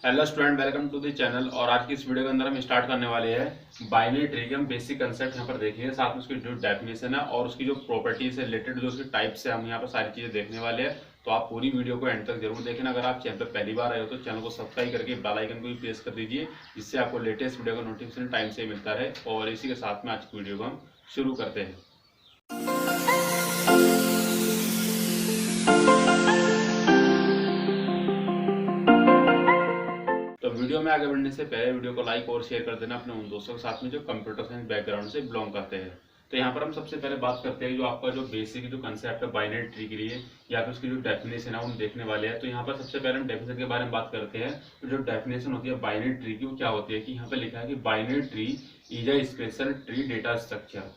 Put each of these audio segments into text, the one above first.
Hello student, welcome to the channel. और आज की इस वीडियो के अंदर हम स्टार्ट करने वाले हैं बाइनरी ट्री के। हम बेसिक कंसेप्ट यहाँ पर देखेंगे, साथ में उसकी जो डेफिनेशन है और उसकी जो प्रॉपर्टीज से रिलेटेड जो उसकी टाइप्स है, हम यहाँ पर सारी चीजें देखने वाले हैं। तो आप पूरी वीडियो को एंड तक जरूर देखें। अगर आप चैनल पर पहली बार आए हो तो चैनल को सब्सक्राइब करके बेल आइकन को भी प्रेस कर दीजिए, जिससे आपको लेटेस्ट वीडियो का नोटिफिकेशन टाइम से मिलता रहे। और इसी के साथ में आज की वीडियो को हम शुरू करते हैं। तो वीडियो में आगे बढ़ने से पहले वीडियो को लाइक और शेयर कर देना अपने उन दोस्तों के साथ में जो कंप्यूटर साइंस बैकग्राउंड से बिलोंग करते हैं। तो यहाँ पर हम सबसे पहले बात करते हैं जो आपका जो बेसिक जो कंसेप्ट है बाइनरी ट्री के लिए, या फिर उसकी जो डेफिनेशन है हम देखने वाले हैं। तो यहाँ पर सबसे पहले हम डेफिनेशन के बारे में बात करते हैं। तो जो डेफिनेशन होती है बाइनरी ट्री की, वो क्या होती है कि यहाँ पे लिखा है कि binary tree is a special tree data structure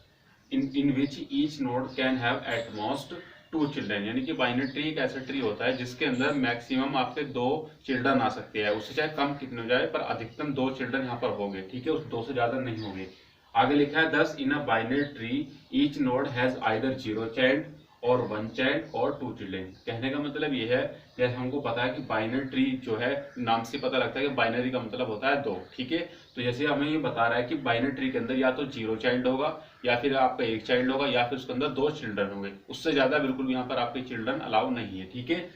in which each node can have at most 2 children. यानी कि बाइनरी ट्री एक ऐसा ट्री होता है जिसके अंदर मैक्सिमम आपके 2 चिल्ड्रन आ सकते हैं। उससे चाहे कम कितने हो जाए, पर अधिकतम 2 चिल्ड्रन यहाँ पर होंगे। ठीक है, उस 2 से ज्यादा नहीं होंगे। आगे लिखा है thus in a binary tree each node has either 0 child और 1 चाइल्ड और 2 चिल्ड्रन। कहने का मतलब ये है, जैसे हमको पता है कि बाइनरी ट्री जो है, नाम से पता लगता है कि बाइनरी का मतलब होता है 2। ठीक है, तो जैसे हमें ये बता रहा है कि बाइनरी ट्री के अंदर या तो 0 चाइल्ड होगा, या फिर आपका 1 चाइल्ड होगा, या फिर उसके अंदर 2 चिल्ड्रन होंगे। उससे ज्यादा बिल्कुल भी यहाँ पर आपके चिल्ड्रन अलाउ नहीं है। ठीक है,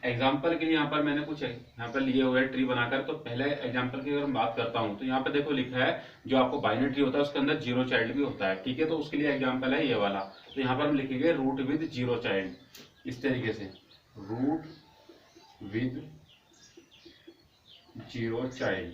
एग्जाम्पल के लिए यहाँ पर मैंने कुछ यहाँ पर लिए हुए ट्री बनाकर। तो पहले एग्जाम्पल की अगर मैं बात करता हूँ तो यहाँ पर देखो लिखा है जो आपको बाइनरी ट्री होता है उसके अंदर 0 चाइल्ड भी होता है। ठीक है, तो उसके लिए एग्जाम्पल है ये वाला। तो यहाँ पर हम लिखेंगे रूट विद 0 चाइल्ड, इस तरीके से रूट विद 0 चाइल्ड।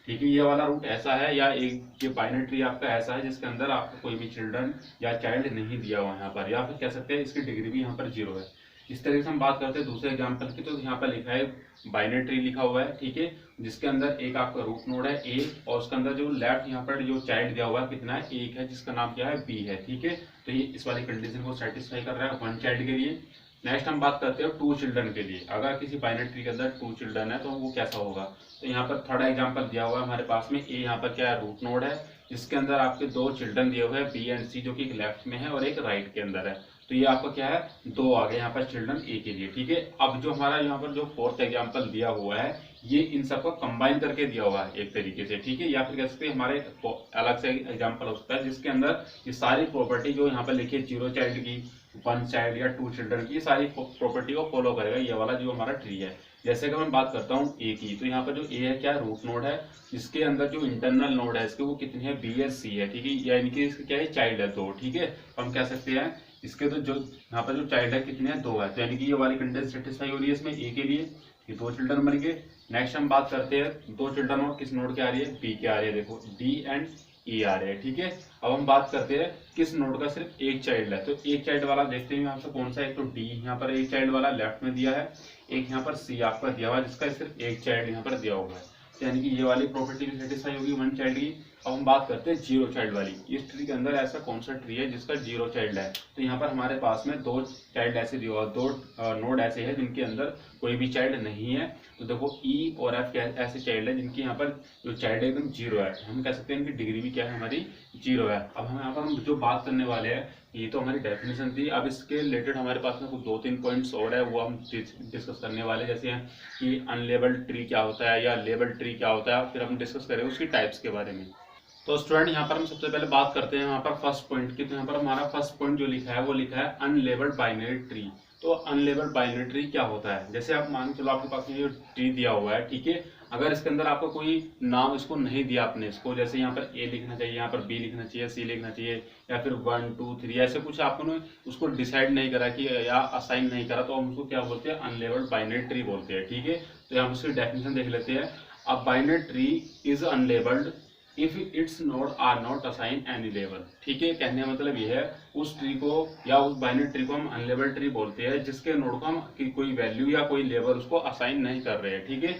ठीक है, ये वाला रूट ऐसा है, या एक ये बाइनरी ट्री आपका ऐसा है जिसके अंदर आपको कोई भी चिल्ड्रन या चाइल्ड नहीं दिया हुआ यहाँ पर, या फिर कह सकते हैं इसकी डिग्री भी यहाँ पर 0 है। इस तरीके से हम बात करते हैं दूसरे एग्जांपल की। तो यहाँ पर लिखा है बाइनरी ट्री लिखा हुआ है। ठीक है, जिसके अंदर एक आपका रूट नोड है ए, और उसके अंदर जो लेफ्ट यहाँ पर जो चाइल्ड दिया हुआ है कितना है, 1 है, जिसका नाम क्या है बी है। ठीक है, तो ये इस वाली कंडीशन को सेटिस्फाई कर रहा है 1 चाइल्ड के लिए। नेक्स्ट हम बात करते हैं 2 चिल्ड्रन के लिए। अगर किसी बाइनरी ट्री के अंदर 2 चिल्ड्रन है तो वो कैसा होगा। तो यहाँ पर थर्ड एग्जांपल दिया हुआ है हमारे पास में। ए यहाँ पर क्या है, रूट नोड है, जिसके अंदर आपके 2 चिल्ड्रन दिए हुए हैं बी एंड सी, जो कि एक लेफ्ट में है और एक राइट के अंदर है। तो ये आपका क्या है, 2 आ गए यहाँ पर चिल्ड्रन ए के लिए। ठीक है, अब जो हमारा यहाँ पर जो फोर्थ एग्जांपल दिया हुआ है, ये इन सबको कंबाइन करके दिया हुआ है एक तरीके से। ठीक है, या फिर कह सकते हैं हमारे अलग से एग्जांपल हो सकता है जिसके अंदर ये सारी प्रॉपर्टी जो यहाँ पर लिखी है 0 चाइल्ड की, 1 चाइल्ड या 2 चिल्ड्रन की, सारी प्रॉपर्टी को फॉलो करेगा ये वाला जो हमारा ट्री है। जैसे कि मैं बात करता हूँ ए की, तो यहाँ पर जो ए है क्या, रूट नोड है, जिसके अंदर जो इंटरनल नोड है इसके वो कितने हैं, बी एस सी है। ठीक है, यानी कि इसका क्या है, चाइल्ड है 2। ठीक है, हम कह सकते हैं इसके तो जो यहाँ पर जो चाइल्ड है कितने हैं, 2 है। तो यानी कि ये वाली कंडीशन सेटिस्फाई हो रही है इसमें ए के लिए, ये 2 चिल्ड्रन बन गए। नेक्स्ट हम बात करते हैं 2 चिल्ड्रन और किस नोड के आ रही है, बी के आ रही है। देखो डी एंड ई आ रहे हैं। ठीक है, अब हम बात करते हैं किस नोड का सिर्फ 1 चाइल्ड है। तो 1 चाइल्ड वाला देखते हैं यहाँ से कौन सा है। तो डी यहाँ पर 1 चाइल्ड वाला लेफ्ट में दिया है, एक यहाँ पर सी आपका दिया हुआ है जिसका सिर्फ 1 चाइल्ड यहाँ पर दिया हुआ है। यानी कि ये वाली प्रॉपर्टी भी सेटिस्फाई होगी 1 चाइल्ड की। अब हम बात करते हैं 0 चाइल्ड वाली। इस ट्री के अंदर ऐसा कौन सा ट्री है जिसका 0 चाइल्ड है। तो यहाँ पर हमारे पास में 2 चाइल्ड ऐसे दिया हुआ, 2 नोड ऐसे हैं जिनके अंदर कोई भी चाइल्ड नहीं है। तो देखो ई और एफ ऐसे चाइल्ड है जिनकी यहाँ पर जो चाइल्ड है एकदम 0 है। हम कह सकते हैं इनकी डिग्री भी क्या है, हमारी 0 है। अब हम यहाँ पर हम जो बात करने वाले हैं, ये तो हमारी डेफिनेशन थी। अब इसके रिलेटेड हमारे पास में कुछ 2-3 पॉइंट्स और है, वो हम डिस्कस करने वाले। जैसे कि अनलेबल्ड ट्री क्या होता है या लेबल्ड ट्री क्या होता है, फिर हम डिस्कस करेंगे उसकी टाइप्स के बारे में। तो स्टूडेंट यहाँ पर हम सबसे पहले बात करते हैं यहाँ पर फर्स्ट पॉइंट की। तो यहाँ पर हमारा फर्स्ट पॉइंट जो लिखा है वो लिखा है अनलेबल्ड बाइनरी ट्री। तो अनलेबल्ड बाइनरी ट्री क्या होता है, जैसे आप मान चलो आपके पास ये ट्री दिया हुआ है। ठीक है, अगर इसके अंदर आपको कोई नाम इसको नहीं दिया आपने इसको, जैसे यहाँ पर ए लिखना चाहिए, यहाँ पर बी लिखना चाहिए, सी लिखना चाहिए, या फिर 1 2 3 ऐसे कुछ आपने उसको डिसाइड नहीं करा कि या असाइन नहीं करा, तो हम उसको क्या बोलते हैं, अनलेबल्ड बाइनरी ट्री बोलते हैं। ठीक है, तो यहाँ उसकी डेफिनेशन देख लेते हैं। A binary tree is unlabelled if its node are not assign any label. ठीक है, कहने का मतलब ये है उस ट्री को या उस बाइनरी ट्री को हम अनलेबल्ड ट्री बोलते हैं जिसके नोड को हम कोई वैल्यू या कोई लेबल उसको असाइन नहीं कर रहे हैं। ठीक है,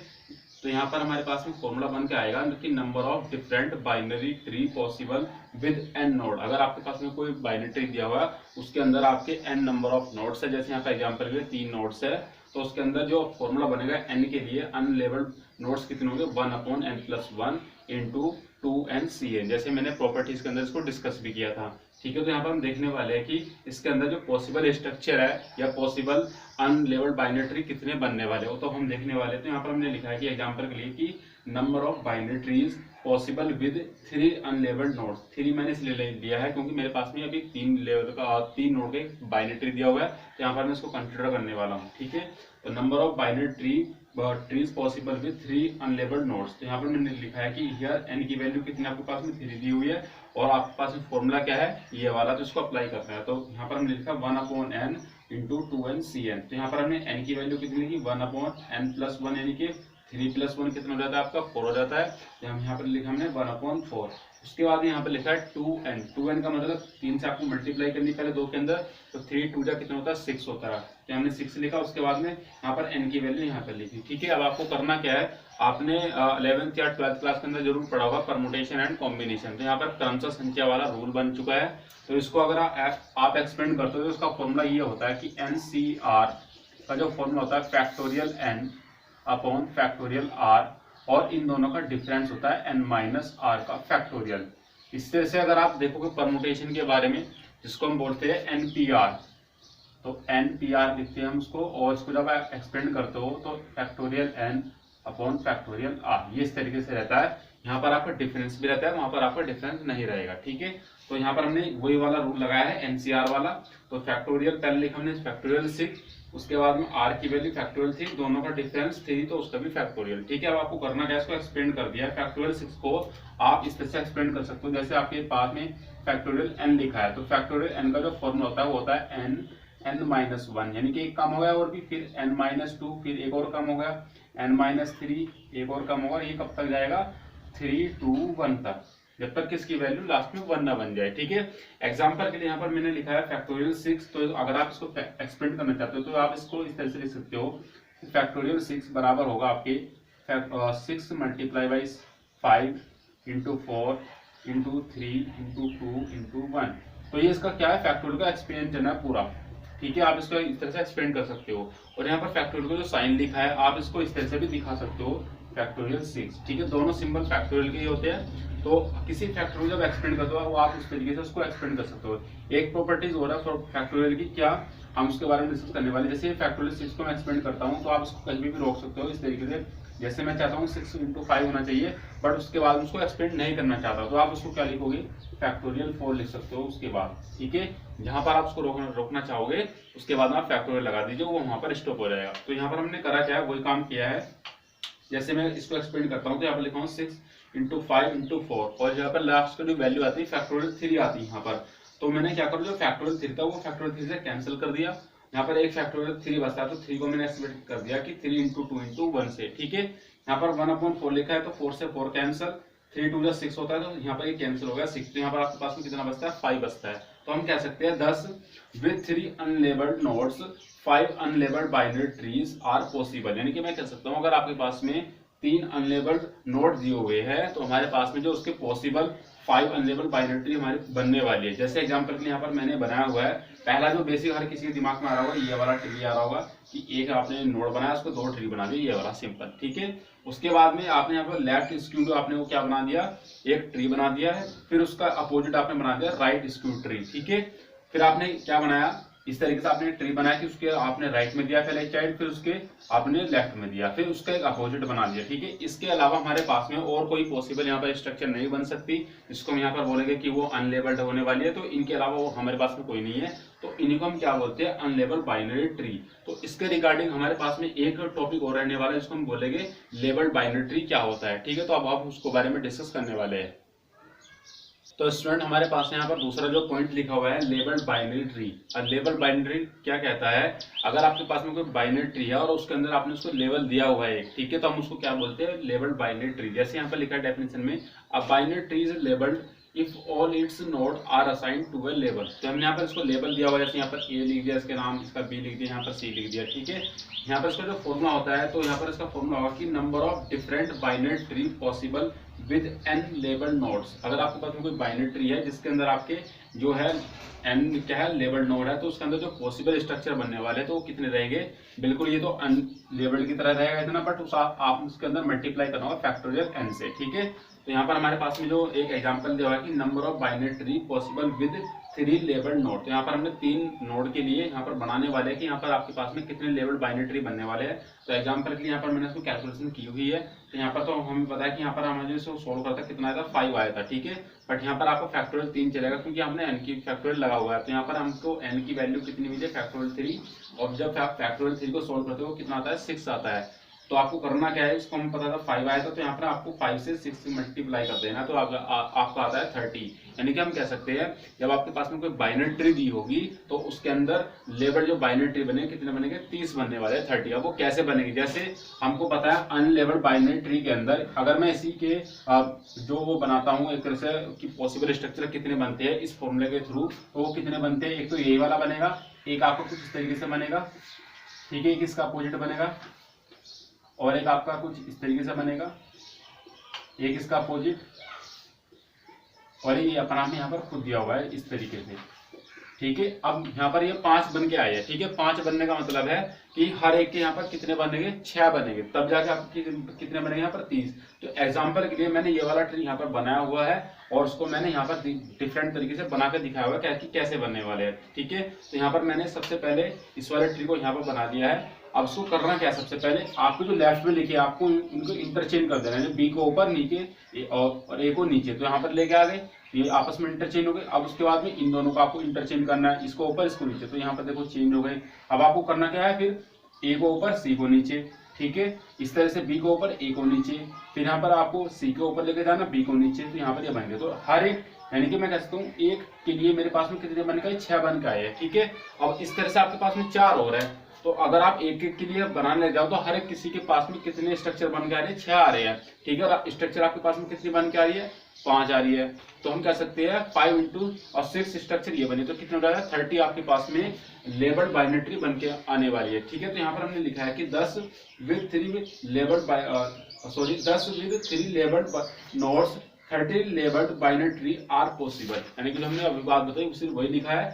तो यहाँ पर हमारे पास में फॉर्मूला बन के आएगा कि number of different binary tree possible with n node. अगर आपके पास में कोई बाइनरी ट्री दिया हुआ है उसके अंदर आपके एन नंबर ऑफ नोड्स है, जैसे यहाँ पर एग्जाम्पल के लिए 3 नोड्स है, तो उसके अंदर जो फॉर्मूला बनेगा एन के लिए, अनलेबल्ड नोड्स कितने होंगे, 1/n+1 इंटू 2n Cn। जैसे मैंने प्रॉपर्टीज के अंदर इसको डिस्कस भी किया था ठीक है। तो यहाँ पर हम देखने वाले हैं कि इसके अंदर जो पॉसिबल स्ट्रक्चर है या पॉसिबल अनलेबल्ड बाइनरी ट्री कितने बनने वाले हो, तो हम देखने वाले हैं। तो यहाँ पर हमने लिखा है कि एग्जांपल के लिए कि number of binary trees possible with 3 unlabelled nodes. 3 मैंने इसलिए लिया है क्योंकि मेरे पास में अभी 3 लेवल का 3 नोड के बाइनरी ट्री दिया हुआ है, तो यहाँ पर मैं इसको कंसिडर करने वाला हूँ। ठीक है, तो number of binary trees possible with 3 unlabelled nodes. तो यहाँ पर मैंने लिखा है कि हियर n की वैल्यू कितनी आपके पास में 3 दी हुई है और आपके पास में फॉर्मूला क्या है ये वाला, तो इसको अप्लाई करना है। तो यहाँ पर हमने लिखा 1/n इंटू 2n/cn। तो यहाँ पर हमने n की वैल्यू कितनी लिखी 1/n+1, यानी कि 3 + 1 कितना हो जाता है आपका 4 हो जाता है। तो हम यहाँ पर लिखा हमने 1/4। उसके बाद यहाँ पर लिखा है 2n का मतलब 3 से आपको मल्टीप्लाई करनी पहले 2 के अंदर, तो 3 2 कितना होता है 6 होता है। तो हमने 6 लिखा, उसके बाद में यहाँ पर n की वैल्यू यहाँ पर लिखी। ठीक है, अब आपको करना क्या है, आपने 11th या 12th क्लास के अंदर जरूर पढ़ा होगा परमुटेशन एंड कॉम्बिनेशन। तो यहाँ पर क्रमशः संख्या वाला रूल बन चुका है। तो इसको अगर आप एक्सपेंड करते हो तो इसका फॉर्मूला ये होता है कि NCR का जो फॉर्मूला होता है factorial n upon factorial r, और इन दोनों का डिफरेंस होता है n-r का फैक्टोरियल। इस तरह से अगर आप देखोगे परमुटेशन के बारे में, जिसको हम बोलते हैं NPR, तो NPR लिखते हैं हम उसको, और इसको जब आप एक्सपेंड करते हो तो factorial n upon factorial r, ये इस तरीके से रहता है। यहाँ पर आपका डिफरेंस भी रहता है, वहां पर आपका डिफरेंस नहीं रहेगा। ठीक है, तो यहाँ पर हमने वही वाला रूल लगाया है NCR वाला। तो फैक्टोरियल पहले लिखा हमने फैक्टोरियल 6, उसके बाद में r की वैल्यू फैक्टोरियल 3, दोनों का डिफरेंस 3, तो उसका भी फैक्टोरियल। ठीक है, अब आपको करना क्या है, इसको एक्सपेंड कर दिया है। फैक्टोरियल 6 को आप इस तरह से एक्सपेंड कर सकते हो, जैसे आपके पास में फैक्टोरियल n लिखा है, तो फैक्टोरियल n का जो फॉर्मूला होता है वो होता है n-1, यानी कि एक कम हो गया और भी, फिर n-2, फिर एक और कम हो गया n-3, एक और कम होगा। ये कब तक जाएगा 3 2 1 तक, जब तक किसकी वैल्यू लास्ट में 1 ना बन जाए। ठीक है, एग्जांपल के लिए यहाँ पर मैंने लिखा है फैक्टोरियल 6। तो अगर आप इसको एक्सपेंड करना चाहते हो तो आप इसको इस तरह से लिख सकते हो, फैक्टोरियल 6 बराबर होगा आपके 6 × 5 × 4 × 3 × 2 × 1। तो ये इसका क्या है, फैक्टोरियल का एक्सपेंशन है पूरा। ठीक है, आप इसको इस तरह से एक्सपेंड कर सकते हो। और यहाँ पर फैक्टोरियल का जो साइन लिखा है आप इसको इस तरह से भी दिखा सकते हो, फैक्टोरियल 6। ठीक है, दोनों सिंबल फैक्टोरियल के ही होते हैं। तो किसी फैक्टोरियल जब एक्सपेंड करते हो वो आप उस तरीके से उसको एक्सपेंड कर सकते हो। एक प्रॉपर्टीज हो रहा है फैक्टोरियल की, क्या हम उसके बारे में डिस्कस करने वाले। जैसे फैक्टोरियल 6 को मैं एक्सपेंड करता हूँ तो आप इसको कहीं भी रोक सकते हो इस तरीके से। जैसे मैं चाहता हूँ 6 × 5 होना चाहिए, बट उसके बाद उसको एक्सपेंड नहीं करना चाहता, तो आप उसको क्या लिखोगे, फैक्टोरियल 4 लिख सकते हो उसके बाद। ठीक है, जहां पर आप उसको रोकना चाहोगे उसके बाद आप फैक्टोरियल लगा दीजिए, वो वहां पर स्टॉप हो जाएगा। तो यहाँ पर हमने करा क्या है, वही काम किया है। जैसे मैं इसको एक्सपेंड करता हूँ तो यहाँ पर लिखा हूँ 6 × 5 × 4, और यहाँ पर लास्ट का जो वैल्यू आती है फैक्टोरियल 3 आती है यहाँ पर। तो मैंने क्या करा, जो फैक्टोरियल 3 था वो फैक्टोरियल 3 से कैंसिल कर दिया। यहाँ पर एक फैक्टोरियल 3 बचता है, तो 3 को मैंने एक्सपेंड कर दिया कि 3 × 2 × 1 से। ठीक है, यहाँ पर 1/4 लिखा है, तो 4 से 4 कैंसिल, 3 2 6 होता है, तो यहाँ पर ये कैंसिल हो गया 6। तो यहाँ पर आपके पास में कितना बचता है, 5 बचता है। तो हम कह सकते हैं 10 with 3 unlabeled nodes 5 unlabeled binary trees are possible। यानी कि मैं कह सकता हूँ अगर आपके पास में 3 अनलेबल्ड नोड दिए हुए हैं तो हमारे पास में जो उसके पॉसिबल 5 अनलेबल्ड बाइनरी ट्री हमारी बनने वाली है। जैसे एग्जांपल के लिए यहाँ पर मैंने बनाया हुआ है, पहला जो बेसिक हर किसी के दिमाग में आ रहा होगा ये वाला ट्री आ रहा होगा कि एक आपने नोड बनाया उसको 2 ट्री बना दिया, ये वाला सिंपल। ठीक है, उसके बाद में आपने यहाँ पर लेफ्ट स्क्यू आपने वो क्या बना दिया, एक ट्री बना दिया है। फिर उसका अपोजिट आपने बना दिया राइट स्क्यू ट्री। ठीक है, फिर आपने क्या बनाया, इस तरीके से आपने ट्री बनाया कि उसके आपने राइट में दिया पहले एक चाइल्ड, फिर उसके आपने लेफ्ट में दिया, फिर उसका एक अपोजिट बना दिया। ठीक है, इसके अलावा हमारे पास में और कोई पॉसिबल यहाँ पर स्ट्रक्चर नहीं बन सकती, जिसको हम यहाँ पर बोलेंगे कि वो अनलेबल्ड होने वाली है। तो इनके अलावा वो हमारे पास में कोई नहीं है, तो इन्हीं को हम क्या बोलते हैं, अनलेबल्ड बाइनरी ट्री। तो इसके रिगार्डिंग हमारे पास में एक टॉपिक और रहने वाला है, जिसको हम बोलेंगे लेबल्ड बाइनरी ट्री क्या होता है। ठीक है, तो अब आप उसको बारे में डिस्कस करने वाले हैं। तो स्टूडेंट हमारे पास यहाँ पर दूसरा जो पॉइंट लिखा हुआ है लेबल्ड बाइनरी ट्री। अब लेबल्ड बाइनरी क्या कहता है, अगर आपके पास में कोई बाइनरी ट्री है और उसके अंदर आपने उसको लेवल दिया हुआ है, ठीक है, तो हम उसको क्या बोलते हैं, लेबल्ड बाइनरी ट्री। जैसे यहाँ पर लिखा है डेफिनेशन में, a binary tree is labelled if all its node are assigned to a label. तो हमने यहाँ पर इसको लेबल दिया हुआ है, जैसे यहाँ पर ए लिख दिया इसके नाम, इसका बी लिख दिया, यहाँ पर सी लिख दिया। ठीक है, यहाँ पर इसका जो फॉर्मूला होता है, तो यहाँ पर इसका फॉर्मूला होगा कि number of different binary tree possible with n labelled nodes. अगर आपके पास में कोई बाइनरी ट्री है जिसके अंदर आपके जो है n क्या है, लेबल्ड नोड है, तो उसके अंदर जो पॉसिबल स्ट्रक्चर बनने वाले हैं तो वो कितने रहेंगे, बिल्कुल ये तो अनलेबल्ड की तरह रहेगा इतना, बट उस आप उसके अंदर मल्टीप्लाई करना होगा फैक्टोरियल n से। ठीक है, तो यहाँ पर हमारे पास में जो एक एग्जांपल दिया हुआ है कि number of binary tree possible with 3 labelled node. तो यहाँ पर हमने 3 नोड के लिए यहाँ पर बनाने वाले हैं कि यहाँ पर आपके पास में कितने लेबल्ड बाइनरी ट्री बनने वाले हैं। तो एग्जांपल के लिए यहाँ पर मैंने इसको कैलकुलेशन की हुई है। तो यहाँ पर तो हमें पता है कि यहाँ पर हमें जो सोल्व करता कितना आया था 5 आया था, ठीक है। बट यहाँ पर आपको फैक्टोरियल 3 चलेगा क्योंकि हमने n की फैक्टोरियल लगा हुआ है। तो यहाँ पर हमको n की वैल्यू कितनी मिली है फैक्टोरियल 3, और जब फैक्टोरियल 3 को सोल्व करते हो कितना आता है 6 आता है। तो आपको करना क्या है, इसको हम पता था 5 आया था, तो यहाँ पर आपको 5 से 6 से मल्टीप्लाई कर देना, तो आपका आता है 30। यानी कि हम कह सकते हैं जब आपके पास में कोई बाइनरी ट्री दी होगी तो उसके अंदर लेबल जो बाइनरी ट्री बनेंगे कितने बनेंगे 30 बनने वाले हैं 30। अब वो कैसे बनेगी, जैसे हमको पता है अनलेबल्ड बाइनरी ट्री के अंदर अगर मैं इसी के जो वो बनाता हूँ एक तरह से कि पॉसिबल स्ट्रक्चर कितने बनते हैं इस फॉर्मूले के थ्रू, तो वो कितने बनते हैं, एक तो ये वाला बनेगा, एक आपको कुछ इस तरीके से बनेगा, ठीक है, एक इसका अपोजिट बनेगा, और एक आपका कुछ इस तरीके से बनेगा, एक इसका अपोजिट, और ये अपना में यहाँ पर खुद दिया हुआ है इस तरीके से, ठीक है। अब यहाँ पर ये 5 बन के आए हैं, ठीक है। 5 बनने का मतलब है कि हर एक के यहाँ पर कितने बनेंगे 6 बनेंगे, तब जाके आपके कितने बनेंगे यहाँ पर 30। तो एग्जांपल के लिए मैंने ये वाला ट्री यहाँ पर बनाया हुआ है और उसको मैंने यहाँ पर डिफरेंट तरीके से बना के दिखाया हुआ है कि कैसे बनने वाले हैं, ठीक है। तो यहाँ पर मैंने सबसे पहले इस वाले ट्री को यहाँ पर बना दिया है। अब उसको करना क्या है, सबसे पहले आपको जो लेफ्ट में लिखे आपको उनको इंटरचेंज कर देना है, बी को ऊपर नीचे और ए को नीचे, तो यहाँ पर लेके आ गए, ये आपस में इंटरचेंज हो गए। अब उसके बाद में इन दोनों को आपको इंटरचेंज करना है, इसको ऊपर इसको नीचे, तो यहाँ पर देखो चेंज हो गए। अब आपको करना क्या है, फिर ए को ऊपर सी को नीचे, ठीक है, इस तरह से बी को ऊपर ए को नीचे, फिर यहाँ पर आपको सी के ऊपर लेके जाना बी को नीचे, तो यहाँ पर ये बन गए। तो हर एक यानी कि मैं कह सकता हूँ एक के लिए मेरे पास में कितने बन गए 6 बन के आए हैं, ठीक है। अब इस तरह से आपके पास में 4 और है, तो अगर आप एक एक के लिए बनाने लग जाओ तो हर एक किसी के पास में कितने स्ट्रक्चर बन के आ रहे हैं 6 आ रहे हैं, ठीक है। और स्ट्रक्चर आपके पास में कितनी बन के आ रही है 5 आ रही है, तो हम कह सकते हैं 5 इंटू और 6 स्ट्रक्चर ये बनी, तो कितना हो जाएगा 30 आपके पास में लेबल्ड बाइनरी ट्री बन के आने वाली है, ठीक है। तो यहाँ पर हमने लिखा है कि 10 with 3 labelled nodes 30 labelled binary tree are possible. यानी कि हमने अभी बात बताई उसी वही लिखा है,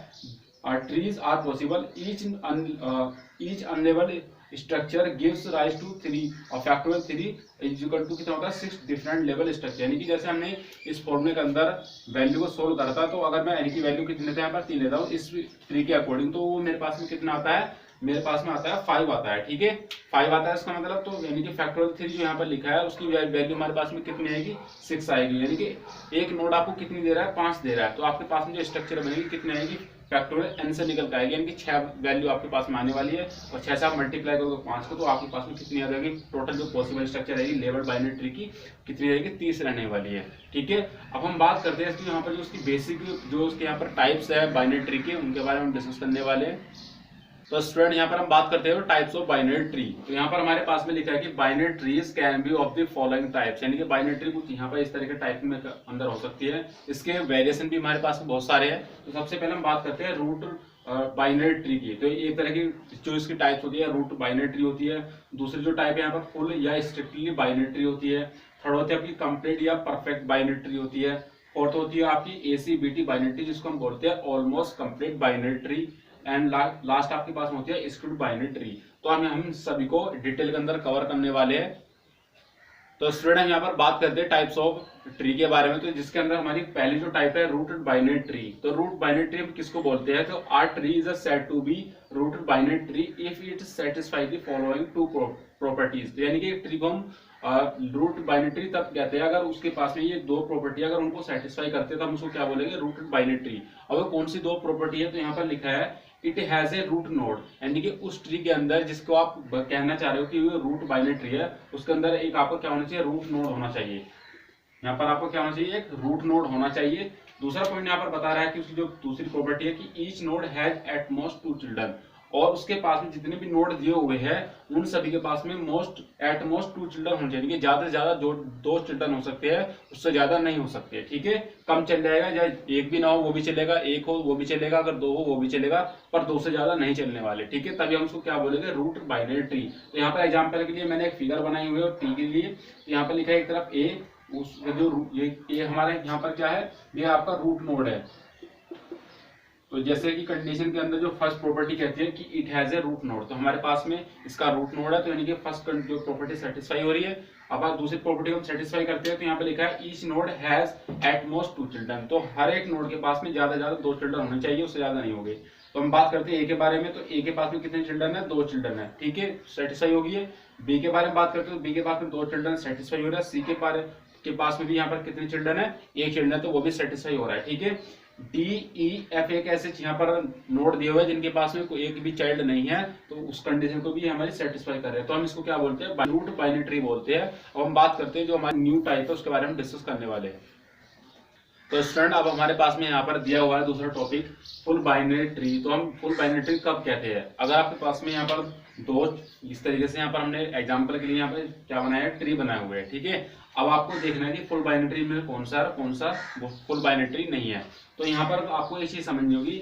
trees are possible, each unlabeled structure gives rise to 3 और factorial 3 is equal to कितना होता है 6 different level structure। यानी कि जैसे हमने इस फॉर्मूले के अंदर वैल्यू को सोल्व करता है, तो अगर मैं n की वैल्यू कितनी लेता है यहाँ पर 3 लेता हूँ इस ट्री के अकॉर्डिंग, तो वो मेरे पास में कितना आता है, मेरे पास में आता है 5 आता है, ठीक है, 5 आता है। इसका मतलब तो यानी कि फैक्टोरियल 3 जो यहाँ पर लिखा है उसकी वैल्यू हमारे पास में कितनी आएगी 6 आएगी। यानी कि एक नोड आपको कितनी दे रहा है 5 दे रहा है, तो आपके पास में जो स्ट्रक्चर बनेगी कितनी आएगी फैक्टोरियल n से निकल के आएगी, यानी कि 6 वैल्यू आपके पास में आने वाली है, और 6 से आप मल्टीप्लाई करोगे 5 को, तो आपके पास में कितनी आ जाएगी टोटल जो पॉसिबल स्ट्रक्चर रहेगी लेबल्ड बाइनरी ट्री की कितनी रहेगी 30 रहने वाली है, ठीक है। अब हम बात करते हैं इसकी यहाँ पर जो उसकी बेसिक जो उसके यहाँ पर टाइप्स है बाइनरी ट्री के, उनके बारे में हम डिस्कस करने वाले हैं। तो स्टूडेंट यहाँ पर हम बात करते हैं टाइप्स ऑफ बाइनरी ट्री। तो यहाँ पर हमारे पास में लिखा है कि binary trees can be of the following types, यानी कि बाइनरी ट्री कुछ यहाँ पर इस तरह के टाइप में अंदर हो सकती है, इसके वेरिएशन भी हमारे पास में बहुत सारे हैं। तो सबसे पहले हम बात करते हैं रूट बाइनरी ट्री की। तो एक तरह की जो इसकी टाइप्स होती है रूट बाइनरी ट्री होती है। दूसरी जो टाइप है यहाँ पर फुल या स्ट्रिक्टली बाइनरी ट्री होती है। थर्ड होती है आपकी कंप्लीट या परफेक्ट बाइनरी ट्री होती है। फोर्थ होती है आपकी ACBT बाइनरी ट्री जिसको हम बोलते हैं almost complete binary tree. And last आपके पास होती है स्क्यूड बाइनरी ट्री। तो हम सभी को डिटेल के अंदर कवर करने वाले हैं। तो स्टूडेंट हम यहाँ पर बात करते हैं टाइप्स ऑफ ट्री के बारे में। तो जिसके अंदर हमारी पहली जो टाइप है रूटेड बाइनरी ट्री। तो रूट बाइनरी ट्री हम किसको बोलते हैं, तो a tree is said to be rooted binary tree if it satisfy the following 2 properties. यानी कि ट्री को हम रूट बाइनरी ट्री तब कहते हैं अगर उसके पास में ये 2 प्रॉपर्टी अगर उनको सेटिस्फाई करते हैं तो हम उसको क्या बोलेंगे रूटेड बाइनरी ट्री। अब कौन सी 2 प्रॉपर्टी है, तो यहाँ पर लिखा है it has a root node, यानी कि उस ट्री के अंदर जिसको आप कहना चाह रहे हो कि वो रूट बाइनरी ट्री है उसके अंदर एक आपको क्या होना चाहिए रूट नोड होना चाहिए। यहाँ पर आपको क्या होना चाहिए एक रूट नोड होना चाहिए। दूसरा पॉइंट यहाँ पर बता रहा है कि उसकी जो दूसरी प्रॉपर्टी है कि each node has at most 2 children, और उसके पास में जितने भी नोड दिए हुए हैं उन सभी के पास में एट मोस्ट 2 चिल्ड्रन होने चाहिए। ज्यादा से ज्यादा जो 2 चिल्ड्रन हो सकते हैं, उससे ज्यादा नहीं हो सकते, ठीक है। कम चल जाएगा, या एक भी ना हो वो भी चलेगा, एक हो वो भी चलेगा, अगर 2 हो वो भी चलेगा, पर 2 से ज्यादा नहीं चलने वाले, ठीक है। तभी हम उसको क्या बोलेंगे रूट बाइनरी ट्री। तो यहाँ पर एग्जाम्पल के लिए मैंने एक फिगर बनाई हुई है और टी के लिए। तो यहाँ पर लिखा है एक तरफ ए, उस जो ये हमारे यहाँ पर क्या है, ये आपका रूट नोड है, तो जैसे कि कंडीशन के अंदर जो फर्स्ट प्रॉपर्टी कहती है कि it has a root node, तो हमारे पास में इसका रूट नोड है, तो यानी कि फर्स्ट जो प्रॉपर्टी सेटिस्फाई हो रही है। अब आप दूसरी प्रॉपर्टी को सेटिस्फाई करते हैं, तो यहाँ पे लिखा है each node has at most 2 children, तो हर एक नोड के पास में ज्यादा ज्यादा 2 चिल्ड्रन होने चाहिए, उससे ज्यादा नहीं होंगे। तो हम बात करते हैं ए के बारे में, तो ए के पास में कितने चिल्ड्रन है, 2 चिल्ड्रन है, ठीक है, सेटिस्फाई होगी है। बी के बारे में बात करते हैं, तो बी के पास में 2 चिल्ड्रन सेटिस्फाई हो रहा है। सी के पास में भी यहाँ पर कितने चिल्ड्रन है, 1 चिल्ड्रन, तो वो भी सेटिस्फाई हो रहा है, ठीक है। डी ई एफ एक ऐसे यहाँ पर नोड दिए हुए हैं जिनके पास में कोई एक भी चाइल्ड नहीं है, तो उस कंडीशन को भी हमारी सेटिस्फाई कर रहे हैं, तो हम इसको क्या बोलते हैं, रूट बाइनरी ट्री बोलते हैं। अब हम बात करते हैं जो हमारी न्यू टाइप है उसके बारे में डिस्कस करने वाले हैं। तो स्टूडेंट अब हमारे पास में यहाँ पर दिया हुआ है दूसरा टॉपिक फुल बाइनरी ट्री। तो हम फुल बाइनरी ट्री कब कहते हैं, अगर आपके पास में यहाँ पर दो इस तरीके से यहाँ पर हमने एग्जांपल के लिए यहाँ पर क्या बनाया है, ट्री बनाए हुए हैं, ठीक है। अब आपको देखना है कि फुल बाइनरी ट्री में कौन सा फुल बाइनरी ट्री नहीं है। तो यहाँ पर आपको एक चीज समझनी होगी,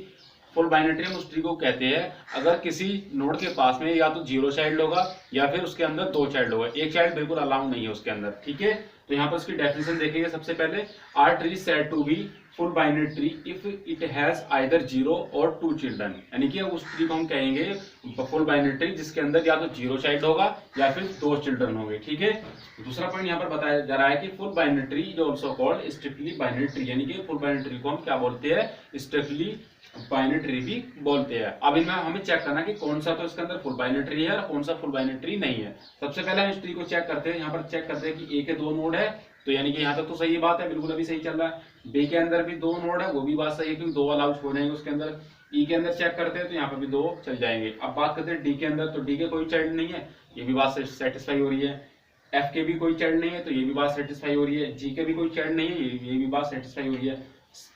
फुल बाइनरी ट्री हम उस ट्री को कहते हैं अगर किसी नोड के पास में या तो 0 चाइल्ड होगा या फिर उसके अंदर 2 चाइल्ड होगा, 1 चाइल्ड बिल्कुल अलाउ नहीं है उसके अंदर, ठीक है। तो यहाँ पर इसकी डेफिनेशन देखेंगे। सबसे पहले a tree said to be full binary tree if it has either 0 और 2 चिल्ड्रन, यानी कि उस ट्री को हम कहेंगे फुल बाइनरी ट्री जिसके अंदर या तो 0 चाइल्ड होगा या फिर 2 चिल्ड्रन होंगे, ठीक है। दूसरा पॉइंट यहाँ पर बताया जा रहा है कि full binary tree is also called strictly binary tree, यानी कि फुल बाइनरी ट्री को हम क्या बोलते हैं, स्ट्रिक्टली बाइनरी ट्री भी बोलते हैं। अब इनमें हमें चेक करना कि कौन सा तो इसके अंदर फुल बाइनरी ट्री है और कौन सा फुल बाइनरी ट्री नहीं है। सबसे पहले हम इस ट्री को चेक करते हैं, यहाँ पर चेक करते हैं कि ए के 2 नोड है, तो यानी कि यहाँ तक तो सही बात है, बिल्कुल अभी सही चल रहा है। बी के अंदर भी 2 नोड है, वो भी बात सही है क्योंकि 2 अलाउ हो जाएंगे उसके अंदर। ई के अंदर चेक करते हैं तो यहाँ पर भी 2 चल जाएंगे। अब बात करते हैं डी के अंदर, तो डी के कोई चाइल्ड नहीं है, ये भी बात सेटिस्फाई हो रही है। एफ के भी कोई चाइल्ड नहीं है, तो ये भी बात सेटिस्फाई हो रही है। जी के भी कोई चाइल्ड नहीं है, ये भी बात सेटिस्फाई हो रही है।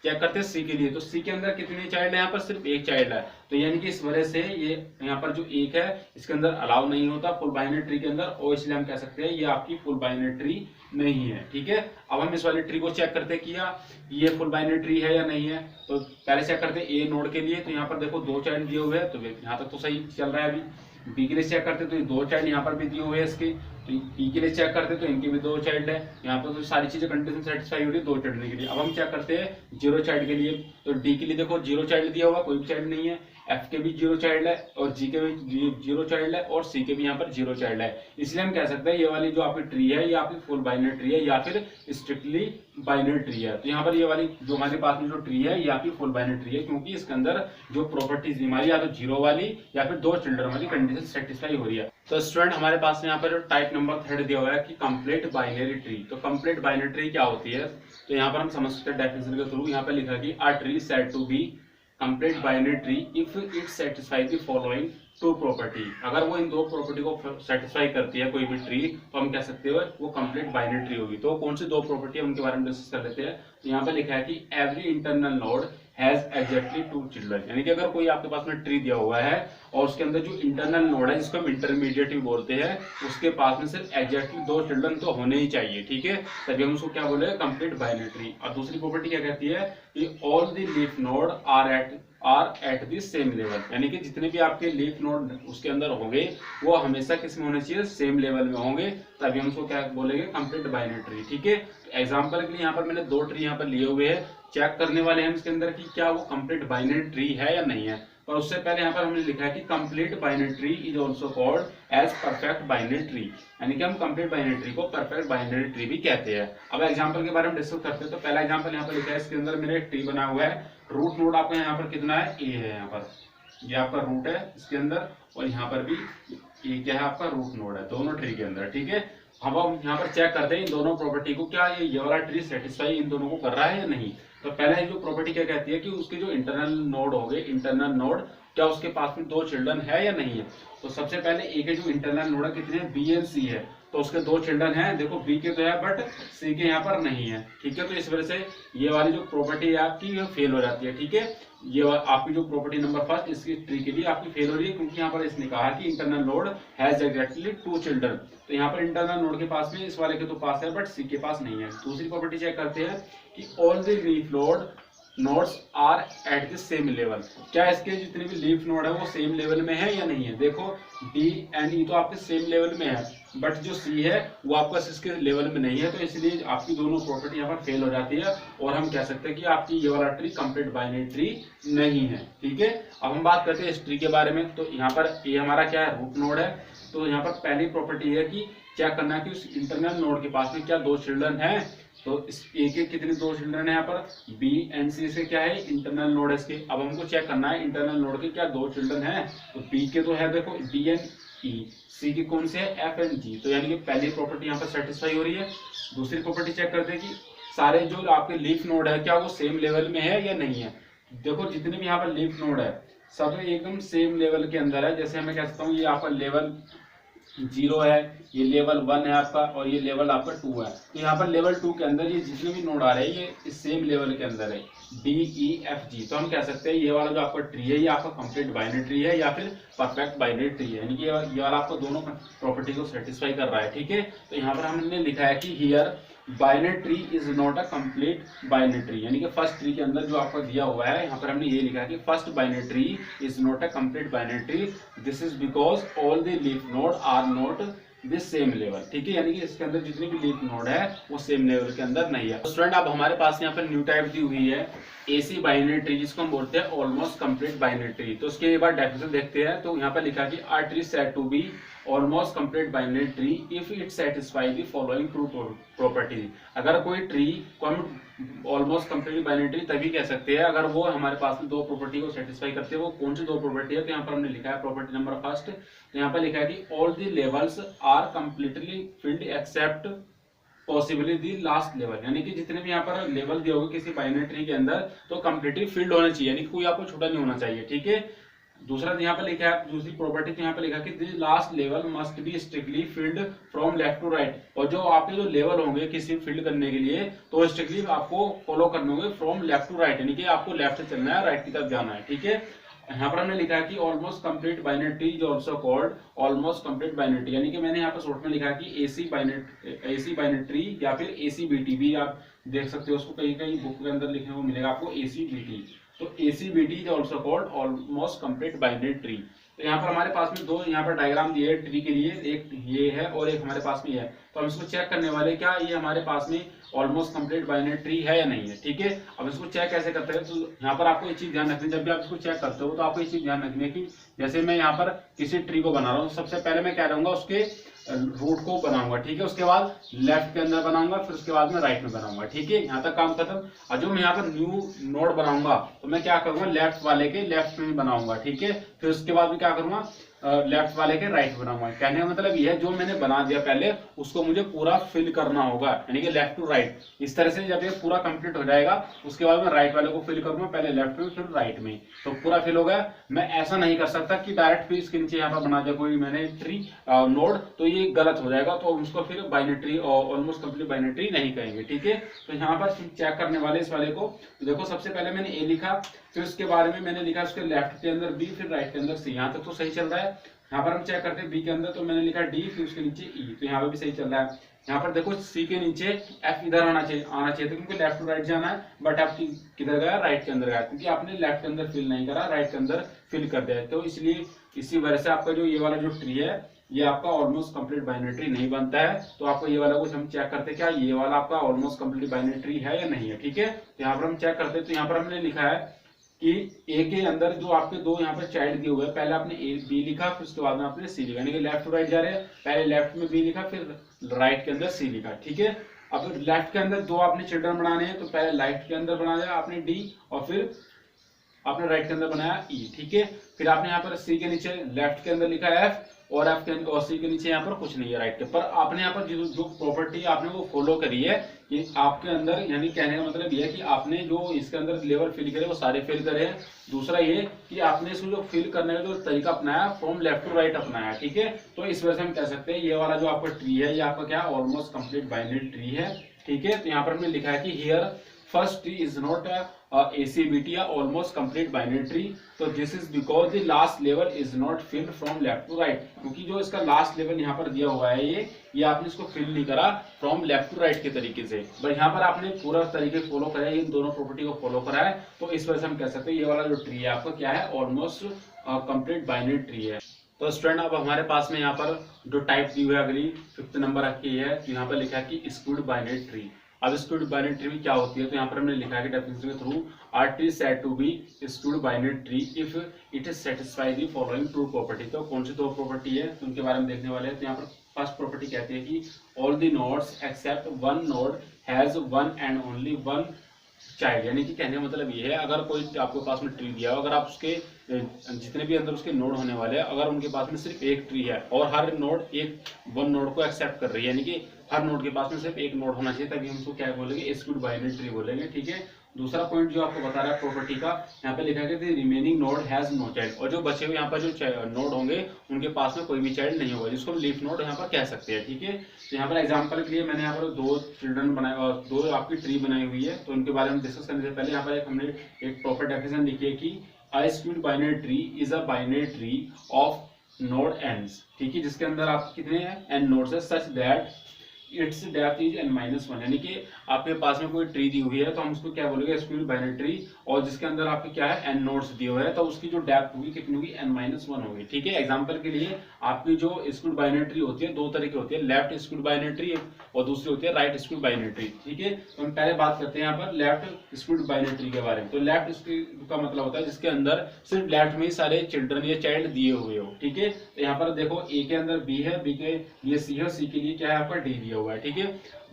चेक करते हैं सी के लिए, तो सी के अंदर कितने चाइल्ड है, यहाँ पर सिर्फ 1 चाइल्ड है, तो यानी कि इस वजह से ये यहाँ पर जो 1 है इसके अंदर अलाउ नहीं होता फुल बाइनरी ट्री के अंदर, और इसलिए हम कह सकते हैं ये आपकी फुल बाइनरी ट्री नहीं है, ठीक है। अब हम इस वाली ट्री को चेक करते हैं कि ये फुल बाइनरी ट्री है या नहीं है। तो पहले चेक करते हैं ए नोड के लिए, तो यहाँ पर देखो 2 चाइल्ड दिए हुए हैं, तो यहाँ तक तो सही चल रहा है। अभी बी के लिए चेक करते हैं तो 2 चाइल्ड यहाँ पर भी दिए हुए हैं इसके, तो ई के लिए चेक करते हैं तो इनके भी 2 चाइल्ड है, यहाँ पर तो सारी चीजें कंडीशन सेटिस्फाई हो रही है 2 चाइल्ड के लिए। अब हम चेक करते हैं 0 चाइल्ड के लिए, तो डी के लिए देखो 0 चाइल्ड दिया हुआ, कोई भी चाइल्ड नहीं है। एफ के भी 0 चाइल्ड है और जी के भी 0 चाइल्ड है और सी के भी यहाँ पर 0 चाइल्ड है, इसलिए हम कह सकते हैं ये वाली जो आपकी ट्री है ये आपकी फुल बाइनरी ट्री है या फिर स्ट्रिक्टली बाइनरी ट्री है। तो यहाँ पर ये वाली जो हमारे पास में जो ट्री है ये आपकी फुल बाइनरी ट्री है, क्योंकि इसके अंदर जो प्रॉपर्टीज हमारी या तो 0 वाली या फिर 2 चिल्ड्रन वाली कंडीशन सेटिस्फाई हो रही है। तो स्टूडेंट हमारे पास में यहाँ पर टाइप नंबर 3 दिया हुआ है कि कंप्लीट बाइनरी ट्री। तो कंप्लीट बाइनरी ट्री क्या होती है, तो यहाँ पर हम समझ सकते हैं डेफिनेशन के थ्रू। यहाँ पर लिखा है कि a tree said to be complete binary tree if it satisfy the following 2 property. अगर वो इन 2 प्रॉपर्टी को सेटिस्फाई करती है कोई भी ट्री, तो हम कह सकते हैं वो कंप्लीट बाइनरी ट्री होगी। तो कौन सी 2 प्रॉपर्टी है उनके बारे में डिस्कस कर लेते हैं। तो यहाँ पर लिखा है कि every internal node has exactly 2 children, यानी कि अगर कोई आपके पास में ट्री दिया हुआ है और उसके अंदर जो इंटरनल नोड है जिसको हम इंटरमीडिएट भी बोलते हैं, उसके पास में सिर्फ एग्जैक्टली 2 चिल्ड्रन तो होने ही चाहिए, ठीक है, तभी हम उसको क्या बोले, कंप्लीट बाइनरी ट्री। और दूसरी प्रॉपर्टी क्या कहती है कि all the leaf node are at the same level, यानी कि जितने भी आपके लीफ नोड उसके अंदर होंगे वो हमेशा किस में होने चाहिए, सेम लेवल में होंगे, तभी हम उसको क्या बोलेंगे, कंप्लीट बाइनरी ट्री, ठीक है। एग्जांपल के लिए यहाँ पर मैंने 2 ट्री यहाँ पर लिए हुए हैं, चेक करने वाले हैं इसके अंदर कि क्या वो कंप्लीट बाइनरी ट्री है या नहीं है। पर उससे पहले यहाँ पर हमने लिखा है कि complete binary tree is also called as perfect binary tree, यानी कि हम कंप्लीट बाइनरी ट्री को परफेक्ट बाइनरी ट्री भी कहते हैं। अब एग्जांपल के बारे में डिस्कस करते हैं। तो पहला एग्जांपल यहाँ पर लिखा है, इसके अंदर मेरे एक ट्री बना हुआ है, रूट नोड आपका यहाँ पर कितना है, ए है, यहाँ पर ये आपका रूट है इसके अंदर, और यहाँ पर भी ये क्या है आपका रूट नोड है, दोनों ट्री के अंदर, ठीक है। हम यहाँ पर चेक करते हैं इन दोनों प्रॉपर्टी को, क्या ये वाला ट्री सेटिस्फाई इन दोनों को कर रहा है या नहीं। तो पहले जो प्रॉपर्टी क्या कहती है कि उसके जो इंटरनल नोड हो गए, इंटरनल नोड क्या उसके पास में 2 चिल्ड्रन है या नहीं है। तो सबसे पहले ए के जो इंटरनल नोड है कितने हैं, बी एंड सी है, तो उसके 2 चिल्ड्रन हैं, देखो बी के तो है बट सी के यहाँ पर नहीं है, ठीक है। तो इस वजह से ये वाली जो प्रॉपर्टी है आपकी ये फेल हो जाती है, ठीक है। ये आपकी जो प्रॉपर्टी नंबर फर्स्ट इसकी ट्री के लिए आपकी फेल हो रही है, क्योंकि यहाँ पर इसने कहा कि internal node has exactly 2 children, तो यहाँ पर इंटरनल नोड के पास में इस वाले के तो पास है बट सी के पास नहीं है। दूसरी प्रॉपर्टी चेक करते हैं कि all the leaf nodes are at the same level, क्या इसके जितने भी लीफ नोड है वो सेम लेवल में है या नहीं है। देखो डी एंड ई तो आपके सेम लेवल में है, बट जो सी है वो आपका इसके लेवल में नहीं है, तो इसलिए आपकी दोनों प्रॉपर्टी यहाँ पर फेल हो जाती है और हम कह सकते हैं कि आपकी ये वाला ट्री कंप्लीट बाइनरी ट्री नहीं है। ठीक है, अब हम बात करते हैं इस ट्री के बारे में। तो यहाँ पर ये हमारा क्या है, रूट नोड है। तो यहाँ पर पहली प्रॉपर्टी है कि चेक करना है कि उस इंटरनल नोड के पास में क्या दो चिल्ड्रन है। तो इस ए के कितने दो चिल्ड्रन है यहाँ पर, बी एंड सी से क्या है इंटरनल नोड है इसके। अब हमको चेक करना है इंटरनल नोड के क्या दो चिल्ड्रन है। तो बी के तो है देखो डी एंड ई, सी के कौन से है एफ एंड जी। तो यानी कि पहली प्रॉपर्टी यहाँ पर सेटिस्फाई हो रही है। दूसरी प्रॉपर्टी चेक करते हैं कि सारे जो आपके लीफ नोड है क्या वो सेम लेवल में है या नहीं है। देखो जितने भी यहाँ पर लीफ नोड है सब एकदम सेम लेवल के अंदर है। जैसे मैं कह सकता हूँ ये आपका लेवल 0 है, ये लेवल 1 है आपका, और ये लेवल आपका 2 है। तो यहाँ पर लेवल 2 के अंदर ये जितने भी नोड आ रहे हैं ये इस सेम लेवल के अंदर है, डी ई एफ जी। तो हम कह सकते हैं ये वाला जो आपका ट्री है ये आपका कंप्लीट बाइनरी ट्री है या फिर परफेक्ट बाइनरी ट्री है, यानी कि ये वाला आपको दोनों प्रॉपर्टी को सेटिस्फाई कर रहा है। ठीक है, तो यहाँ पर हमने लिखा है कि here binary tree is not a complete binary tree, यानी कि फर्स्ट ट्री के अंदर जो आपको दिया हुआ है यहाँ पर हमने ये लिखा है कि first binary tree is not a complete binary tree, this is because all the leaf node are not this same level. ठीक है, यानी कि इसके अंदर जितने भी लीफ नोड है वो सेम लेवल के अंदर नहीं है। तो स्टूडेंट अब हमारे पास यहाँ पर न्यू टाइप दी हुई है एसी बाइनरी ट्री, जिसको हम बोलते हैं ऑलमोस्ट कंप्लीट बाइनरी ट्री। तो उसके एक बार डेफिनेशन देखते हैं। तो यहाँ पर लिखा है कि a tree said to be almost complete binary tree if it satisfy the following true property. अगर कोई ट्री को हम ऑलमोस्ट कंप्लीट बाइनरी ट्री तभी कह सकते हैं अगर वो हमारे पास में दो प्रॉपर्टी को सेटिस्फाई करते हैं। वो कौन सी दो प्रॉपर्टी है, तो यहाँ पर हमने लिखा है प्रॉपर्टी नंबर फर्स्ट। तो यहाँ पर लिखा है कि all the levels are completely filled except possibly the last level, यानी कि जितने भी यहाँ पर लेवल दिए होंगे किसी बाइनरी ट्री के अंदर तो कंप्लीटली फिल्ड होना चाहिए, यानी कि कोई आपको छोटा नहीं होना चाहिए। ठीक है, दूसरा यहाँ पर लिखा है दूसरी प्रॉपर्टी, तो यहाँ पर लिखा है कि the last level must be strictly filled from left to right. और जो आपके जो लेवल होंगे किसी फिल्ड करने के लिए तो स्ट्रिक्टली आपको फॉलो करने होंगे फ्रॉम लेफ्ट टू राइट, यानी कि आपको लेफ्ट से चलना है, राइट की तरफ जाना है। ठीक है, यहाँ पर हमने लिखा है कि almost complete binary tree is also called almost complete binary tree, यानी कि मैंने यहाँ पर शॉर्ट में लिखा है कि एसी बाइनरी ट्री या फिर एसीबीटी भी आप देख सकते हो, उसको कहीं कहीं बुक के अंदर लिखने को मिलेगा आपको एसीबीटी। तो ACBT is also called almost complete binary tree. तो यहाँ पर हमारे पास में दो यहाँ पर डायग्राम दिए है ट्री के लिए, एक ये है और एक हमारे पास में है। तो हम इसको चेक करने वाले क्या ये हमारे पास में ऑलमोस्ट कंप्लीट बाइनरी ट्री है या नहीं है। ठीक है, अब इसको चेक कैसे करते हैं, तो यहाँ पर आपको ये चीज ध्यान रखनी, जब भी आप इसको चेक करते हो तो आपको ये चीज ध्यान रखनी है कि जैसे मैं यहाँ पर किसी ट्री को बना रहा हूँ, सबसे पहले मैं क्या करूंगा उसके रूट को बनाऊंगा। ठीक है, उसके बाद लेफ्ट के अंदर बनाऊंगा, फिर उसके बाद मैं राइट में बनाऊंगा। ठीक है, यहाँ तक काम खत्म। और जो मैं यहाँ पर न्यू नोड बनाऊंगा तो मैं क्या करूंगा लेफ्ट वाले के लेफ्ट में बनाऊंगा। ठीक है, फिर उसके बाद मैं क्या करूंगा लेफ्ट वाले के राइट बनाऊंगा। कहने का मतलब यह है जो मैंने बना दिया पहले उसको मुझे पूरा फिल करना होगा, यानी कि लेफ्ट टू राइट। इस तरह से जब ये पूरा कंप्लीट हो जाएगा उसके बाद मैं राइट वाले को फिल करूंगा, पहले लेफ्ट में फिर राइट में, तो पूरा फिल हो गया। मैं ऐसा नहीं कर सकता कि डायरेक्ट फिर इसके नीचे यहाँ पर बना दिया कोई मैंने ट्री नोड, तो ये गलत हो जाएगा, तो उसको फिर binary tree almost complete binary tree नहीं कहेंगे। ठीक है, तो यहाँ पर चेक करने वाले इस वाले को देखो, सबसे पहले मैंने ए लिखा, फिर उसके बारे में मैंने लिखा उसके लेफ्ट के अंदर बी, फिर राइट के अंदर सी। यहाँ तक तो सही चल रहा है। यहाँ पर हम चेक करते हैं बी के अंदर, तो मैंने लिखा डी, फिर उसके नीचे ई, तो यहाँ पर भी सही चल रहा है। यहाँ पर देखो सी के नीचे एफ इधर आना चाहिए था, क्योंकि लेफ्ट टू राइट जाना है, बट आप किधर गया राइट के अंदर गया, क्योंकि आपने लेफ्ट के अंदर फिल नहीं करा, राइट के अंदर फिल कर दिया। तो इसलिए इसी वजह से आपका जो ये वाला जो ट्री है ये आपका ऑलमोस्ट कंप्लीट बाइनरी ट्री नहीं बनता है। तो आपको ये वाला कुछ हम चेक करते हैं क्या ये वाला आपका ऑलमोस्ट कंप्लीट बाइनरी ट्री है या नहीं है। ठीक है, तो यहाँ पर हम चेक करते हैं। तो यहाँ पर हमने लिखा है कि ए के अंदर जो आपके दो यहाँ पर चाइल्ड दिए हुए हैं, पहले आपने ए बी लिखा, फिर उसके बाद में आपने सी लिखा, यानी कि लेफ्ट टू राइट जा रहे हैं, पहले लेफ्ट में बी लिखा, फिर राइट के अंदर सी लिखा। ठीक है, अब लेफ्ट के अंदर दो आपने चिल्ड्रन बनाने हैं, तो पहले लेफ्ट के अंदर बनाया आपने डी, और फिर आपने राइट के अंदर बनाया ई। ठीक है, फिर आपने यहाँ पर सी के नीचे लेफ्ट के अंदर लिखा एफ, और एफ के और सी के नीचे यहाँ पर कुछ नहीं है राइट के पर। आपने यहाँ पर जो प्रॉपर्टी आपने वो फॉलो करी है कि आपके अंदर, यानी कहने का मतलब ये है कि आपने जो इसके अंदर लेवल फिल करे वो सारे फिल करे हैं। दूसरा ये कि आपने इसको जो फिल करने का जो तरीका अपनाया फ्रॉम लेफ्ट टू राइट अपनाया। ठीक है, तो इस वजह से हम कह सकते हैं ये वाला जो आपका ट्री है ये आपका क्या ऑलमोस्ट कंप्लीट बाइनरी ट्री है। ठीक है, तो यहाँ पर हमने लिखा है कि here first tree is not ACBT या ऑलमोस्ट कंप्लीट बाइनरी ट्री। तो this is because the last level is not filled from left to right, क्योंकि जो इसका लास्ट लेवल यहाँ पर दिया हुआ है ये आपने इसको फिल नहीं करा फ्रॉम लेफ्ट टू राइट के तरीके से, बट यहाँ पर आपने पूरा तरीके फॉलो करा है, इन दोनों प्रॉपर्टी को फॉलो करा है। तो इस वजह से हम कह सकते हैं ये वाला जो ट्री है आपका क्या है, ऑलमोस्ट कंप्लीट बाइनरी ट्री है। तो स्टूडेंट अब हमारे पास में यहाँ पर जो टाइप दी हुई है अगली 5th नंबर रखी है, तो यहाँ पर लिखा है कि स्क्यूड बाइनरी ट्री। अब स्क्यूड बाइनरी ट्री क्या होती है, तो यहाँ पर हमने लिखा है कि डेफिनेशन के through a tree said to be skewed binary tree if it is satisfy the following two property. तो कौन सी दो प्रॉपर्टी है, तो उनके बारे में देखने वाले हैं। तो यहाँ पर फर्स्ट प्रॉपर्टी कहती है कि all the nodes except one node has one and only one child, यानी कि कहने का मतलब ये है अगर कोई आपके पास में ट्री दिया हो, अगर आप उसके जितने भी अंदर उसके नोड होने वाले हैं, अगर उनके पास में सिर्फ एक ट्री है और हर नोड एक वन नोड को एक्सेप्ट कर रही है, यानी कि हर नोड के पास में सिर्फ एक नोड होना चाहिए, तभी हम उसको क्या बोलेंगे, स्क्यूड बाइनरी ट्री बोलेंगे। ठीक है। दूसरा पॉइंट जो आपको बता रहा है प्रॉपर्टी का, यहाँ पे लिखा है कि remaining node has no child, और जो बचे हुए यहाँ पर जो नोड होंगे उनके पास में कोई भी चाइल्ड नहीं होगा, जिसको लीफ नोड यहाँ पर कह सकते हैं। ठीक है। तो यहाँ पर एग्जांपल के लिए मैंने यहाँ पर दो चिल्ड्रन बनाए और दो आपकी ट्री बनाई हुई है, तो इनके बारे में डिस्कस करने से पहले यहाँ पर हमने एक प्रॉपर डेफिनेशन लिखी है कि A skewed binary tree is a binary tree of node ends। ठीक है, जिसके अंदर आप कितने हैं, n नोड्स है, such that it's depth is n-1, यानी कि आपके पास में कोई ट्री दी हुई है तो हम उसको क्या बोलेंगे, स्क्यूड बाइनरी ट्री, और जिसके अंदर आपके क्या है, n नोड्स दिए हुए हैं, तो उसकी जो डेप्थ होगी कितनी होगी, n-1 होगी। ठीक है। एग्जांपल के लिए आपकी जो स्क्यूड बाइनरी ट्री होती है दो तरह की होती है, लेफ्ट स्क्यूड बाइनरी ट्री और दूसरी होती है राइट स्क्यूड बाइनरी ट्री। ठीक है। तो हम पहले बात करते हैं यहाँ पर लेफ्ट स्क्यूड बाइनरी ट्री के बारे में। तो लेफ्ट स्क्यूड का मतलब होता है जिसके अंदर सिर्फ लेफ्ट में ही सारे चिल्ड्रन या चाइल्ड दिए हुए हो। ठीक है। तो यहाँ पर देखो ए के अंदर बी है, बी के लिए सी है, सी के लिए क्या है आपका डी दिया हुआ है। ठीक है।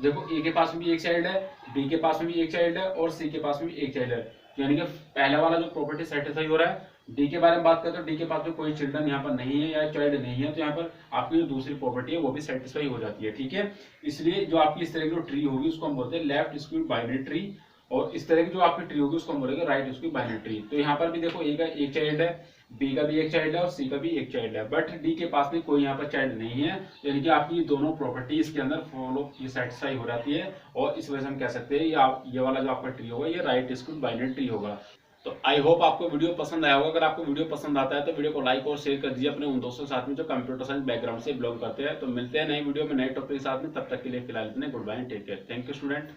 देखो ए के पास में भी एक चाइल्ड है, बी के पास में भी एक चाइल्ड है और सी के पास में भी एक चाइल्ड है, यानी कि पहला वाला जो प्रॉपर्टी सेटिस्फाई हो रहा है। डी के बारे में बात करते हैं तो डी के पास में कोई चिल्ड्रन यहाँ पर नहीं है या चाइल्ड नहीं है, तो यहाँ पर आपकी जो दूसरी प्रॉपर्टी है वो भी सेटिस्फाई हो जाती है। ठीक है। इसलिए जो आपकी इस तरह की जो ट्री होगी उसको हम बोलते हैं लेफ्ट स्क्यूड बाइनरी ट्री, और इस तरह की जो आपकी ट्री होगी उसको हम बोलेंगे राइट स्क्यूड बाइनरी ट्री। तो यहाँ पर भी देखो ए का एक चाइल्ड है, बी का भी एक चाइल्ड है और सी का भी एक चाइल्ड है, बट डी के पास में कोई यहाँ पर चाइल्ड नहीं है, यानी कि आपकी दोनों प्रॉपर्टी इसके अंदर फॉलो ये सेटिस्फाई हो जाती है, और इस वजह से हम कह सकते हैं ये वाला जो आपका ट्री होगा ये राइट स्क्यूड बाइनरी ट्री होगा। तो आई होप आपको वीडियो पसंद आया होगा। अगर आपको वीडियो पसंद आता है तो वीडियो को लाइक और शेयर कर दीजिए अपने उन दोस्तों के साथ में जो कंप्यूटर साइंस बैकग्राउंड से बिलोंग करते हैं। तो मिलते हैं नई वीडियो में नए टॉपिक के साथ में, तब तक के लिए फिलहाल इतने, goodbye, take care, thank you student.